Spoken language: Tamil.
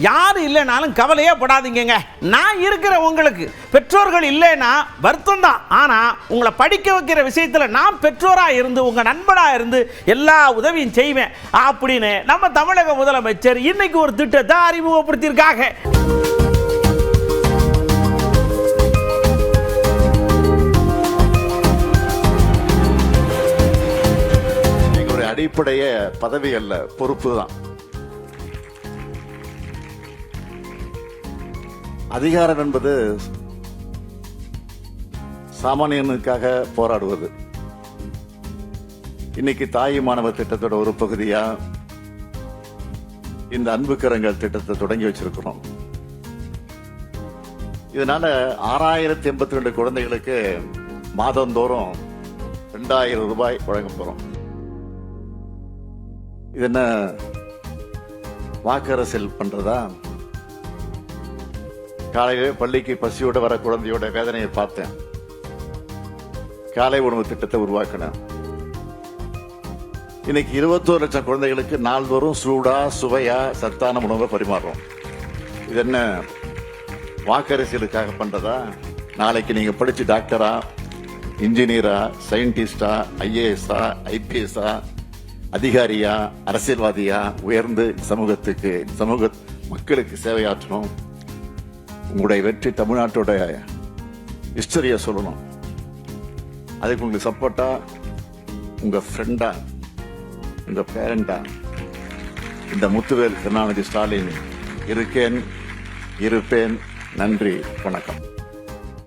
யார் இல்லைனாலும் கவலையே படாதீங்க. நான் இருக்கிற உங்களுக்கு பெற்றோர்கள் இல்லைன்னா வருத்தம் தான். ஆனால் உங்களை படிக்க வைக்கிற விஷயத்தில் நான் பெற்றோராக இருந்து உங்கள் நண்பனாக இருந்து எல்லா உதவியும் செய்வேன் அப்படின்னு நம்ம தமிழக முதலமைச்சர் இன்னைக்கு ஒரு திட்டத்தை அறிமுகப்படுத்தியிருக்காங்க. அடிப்படைய பதவி அல்ல, பொறுப்பு தான். அதிகாரம் என்பது சாமானியனுக்காக போராடுவது. இன்னைக்கு தாய் மாணவர் திட்டத்தோட ஒரு பகுதியா இந்த அன்பு கரங்கள் திட்டத்தை தொடங்கி வச்சிருக்கிறோம். இதனால 6082 குழந்தைகளுக்கு மாதந்தோறும் 2000 ரூபாய் வழங்க போறோம். இது என்ன வாக்கரசியல் பண்றதா? காலையில பள்ளிக்கு பசியோட வர குழந்தையோட வேதனையை பார்த்தேன். காலை உணவு திட்டத்தை உருவாக்கினேன். இன்னைக்கு 21 லட்சம் குழந்தைகளுக்கு நாள்தோறும் சூடா சுவையா சத்தான உணவை பரிமாறுறோம். இது என்ன வாக்கரசியலுக்காக பண்றதா? நாளைக்கு நீங்க படிச்சு டாக்டரா, இன்ஜினியரா, சயின்டிஸ்டா, ஐஏஎஸ்ஆ, ஐபிஎஸ்ஆ, அதிகாரியா, அரசியல்வாதியா உயர்ந்து சமூக மக்களுக்கு சேவையாற்றணும். உங்களுடைய வெற்றி தமிழ்நாட்டோட ஹிஸ்டரியை சொல்லணும். அதுக்கு உங்களுக்கு சப்போர்ட்டா உங்க ஃப்ரெண்டா, உங்க பேரண்டா இந்த முத்துவேல் கருணாநிதி ஸ்டாலின் இருக்கேன், இருப்பேன். நன்றி, வணக்கம்.